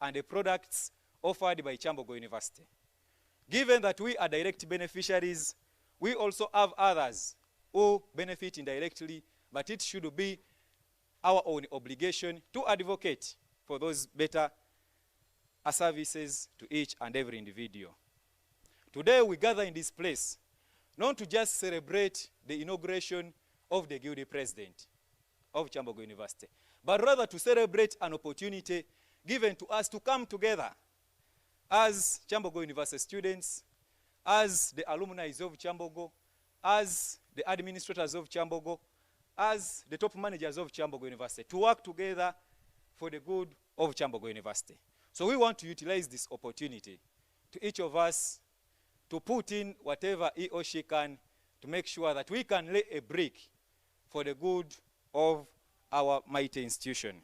and the products offered by Kyambogo University. Given that we are direct beneficiaries, we also have others who benefit indirectly, but it should be our own obligation to advocate for those better services to each and every individual. Today we gather in this place not to just celebrate the inauguration of the Guilty President of Kyambogo University, but rather to celebrate an opportunity given to us to come together as Kyambogo University students, as the alumni of Kyambogo, as the administrators of Kyambogo, as the top managers of Kyambogo University, to work together for the good of Kyambogo University. So we want to utilize this opportunity to each of us to put in whatever he or she can to make sure that we can lay a brick for the good of our mighty institution.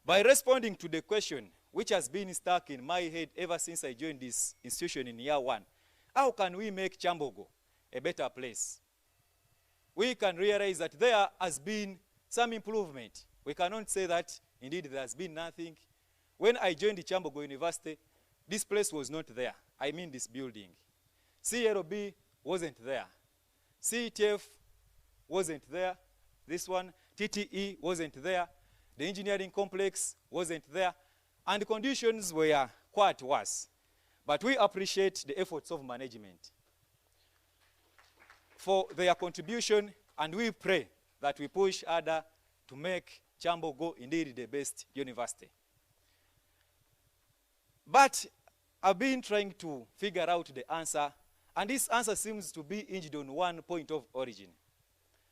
By responding to the question which has been stuck in my head ever since I joined this institution in year 1, how can we make Kyambogo a better place? We can realize that there has been some improvement. We cannot say that indeed there has been nothing. When I joined the Kyambogo University, this place was not there. I mean this building. CLB wasn't there. CETF wasn't there. This one, TTE wasn't there. The engineering complex wasn't there. And the conditions were quite worse. But we appreciate the efforts of management for their contribution, and we pray that we push harder to make Kyambogo indeed the best university. But I've been trying to figure out the answer, and this answer seems to be hinged on one point of origin.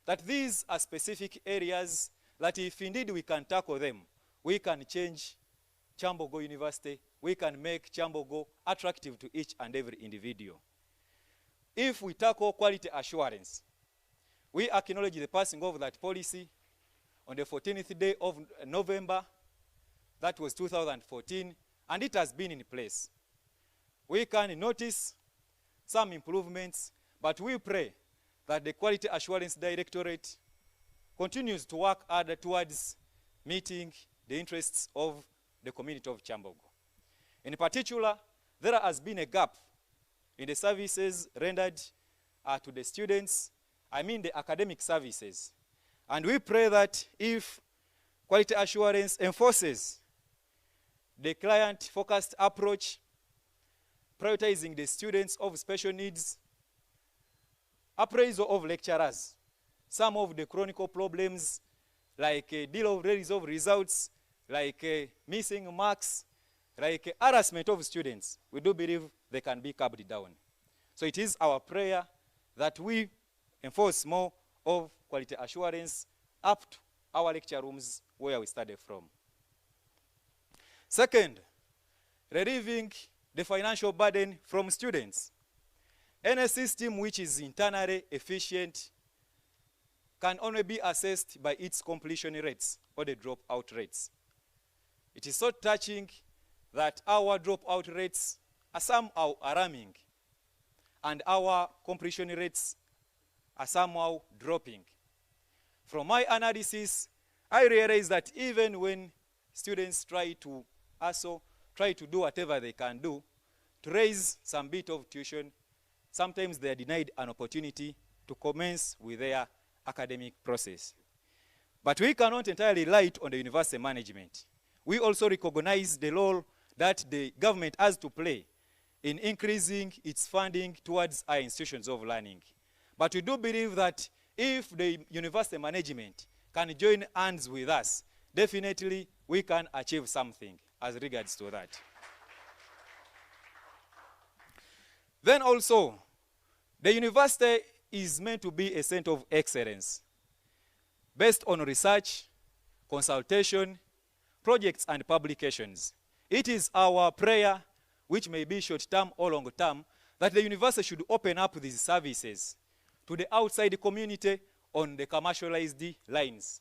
That these are specific areas that if indeed we can tackle them, we can change Kyambogo University, we can make Kyambogo attractive to each and every individual. If we tackle quality assurance, we acknowledge the passing of that policy on the 14th day of November, that was 2014, and it has been in place. We can notice some improvements, but we pray that the Quality Assurance Directorate continues to work harder towards meeting the interests of the community of Kyambogo. In particular, there has been a gap in the services rendered to the students, I mean the academic services. And we pray that if quality assurance enforces the client-focused approach, prioritizing the students of special needs, appraisal of lecturers, some of the chronic problems like delay of results, like missing marks, like harassment of students, we do believe they can be curbed down. So it is our prayer that we enforce more of quality assurance up to our lecture rooms where we study from. Second, relieving the financial burden from students. Any system which is internally efficient can only be assessed by its completion rates or the dropout rates. It is so touching that our dropout rates are somehow alarming and our completion rates are somehow dropping. From my analysis, I realize that even when students try to do whatever they can do to raise some bit of tuition, sometimes they are denied an opportunity to commence with their academic process. But we cannot entirely rely on the university management. We also recognize the role that the government has to play in increasing its funding towards our institutions of learning. But we do believe that if the university management can join hands with us, definitely we can achieve something as regards to that. Then also, the university is meant to be a center of excellence based on research, consultation, projects, and publications. It is our prayer, which may be short-term or long-term, that the university should open up these services to the outside community on the commercialized lines.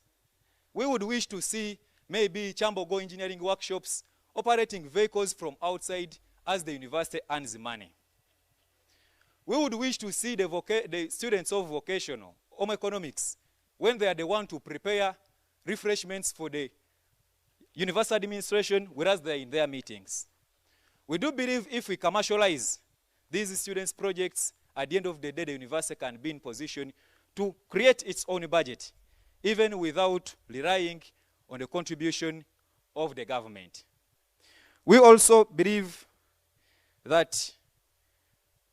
We would wish to see maybe Kyambogo engineering workshops operating vehicles from outside as the university earns money. We would wish to see the students of vocational, home economics, when they are the one to prepare refreshments for the university administration, whereas they're in their meetings. We do believe if we commercialize these students' projects, at the end of the day, the university can be in position to create its own budget, even without relying on the contribution of the government. We also believe that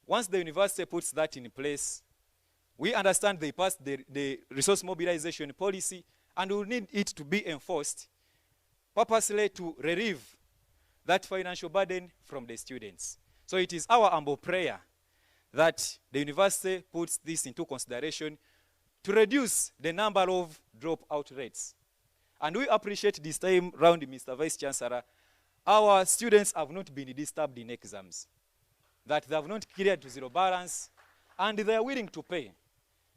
once the university puts that in place, we understand they passed the resource mobilization policy, and we need it to be enforced purposely to relieve that financial burden from the students. So it is our humble prayer that the university puts this into consideration to reduce the number of dropout rates. And we appreciate this time round, Mr. Vice Chancellor, our students have not been disturbed in exams, that they have not cleared to zero balance, and they are willing to pay.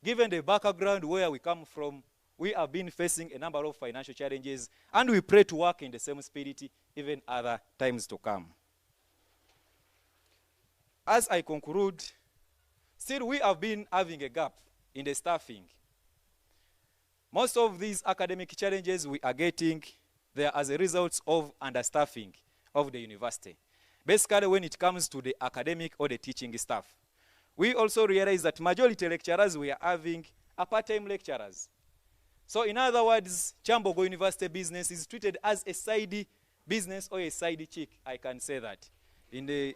Given the background where we come from, we have been facing a number of financial challenges, and we pray to work in the same spirit even other times to come. As I conclude, still we have been having a gap in the staffing. Most of these academic challenges we are getting, they are as a result of understaffing of the university. Basically, when it comes to the academic or the teaching staff. We also realize that majority lecturers we are having are part-time lecturers. So in other words, Kyambogo University business is treated as a side business or a side chick, I can say that, in the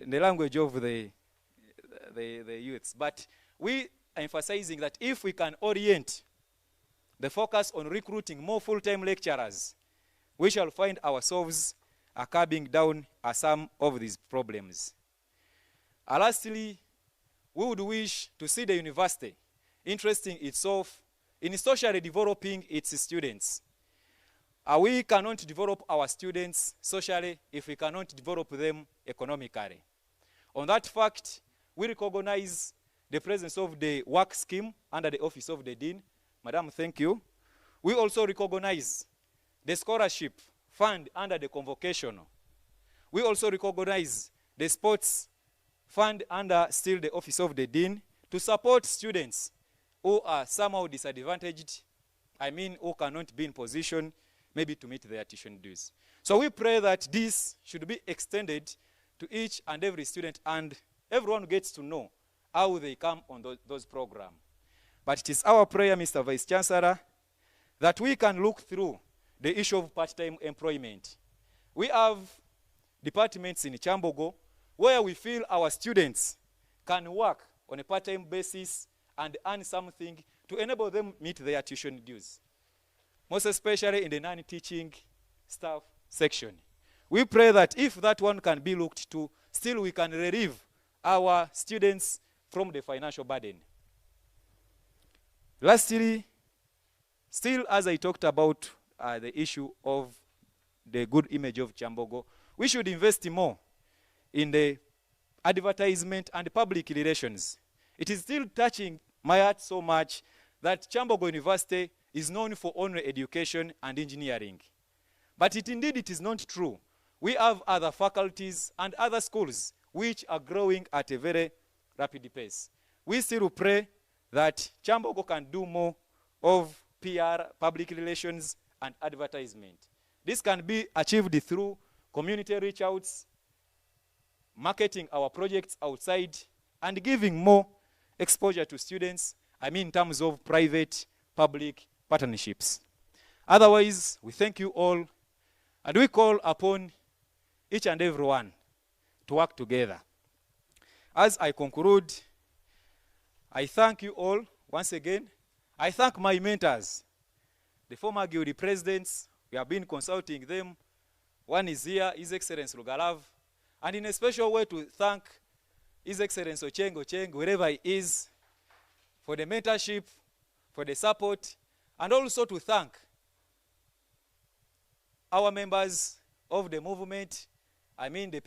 language of the youths. But we are emphasizing that if we can orient the focus on recruiting more full-time lecturers, we shall find ourselves curbing down some of these problems. Lastly, we would wish to see the university interesting itself in socially developing its students. We cannot develop our students socially if we cannot develop them economically. On that fact, we recognize the presence of the work scheme under the Office of the Dean. Madam, thank you. We also recognize the scholarship fund under the convocational. We also recognize the sports fund under still the Office of the Dean to support students who are somehow disadvantaged, who cannot be in position maybe to meet their tuition dues. So we pray that this should be extended to each and every student, and everyone gets to know how they come on those programs. But it is our prayer, Mr. Vice Chancellor, that we can look through the issue of part-time employment. We have departments in Kyambogo where we feel our students can work on a part-time basis and earn something to enable them meet their tuition dues, most especially in the non-teaching staff section. We pray that if that one can be looked to, still we can relieve our students from the financial burden. Lastly, still as I talked about the issue of the good image of Kyambogo, we should invest more in the advertisement and public relations. It is still touching my heart so much that Kyambogo University is known for only education and engineering. But indeed it is not true. We have other faculties and other schools which are growing at a very rapid pace. We still pray that Kyambogo can do more of PR, public relations, and advertisement. This can be achieved through community reach-outs, marketing our projects outside, and giving more exposure to students, in terms of private-public partnerships. Otherwise, we thank you all, and we call upon each and every one to work together. As I conclude, I thank you all once again. I thank my mentors, the former guild presidents. We have been consulting them. One is here, His Excellency Lugalav, and in a special way to thank His Excellency Ocheng, wherever he is, for the mentorship, for the support, and also to thank our members of the movement, the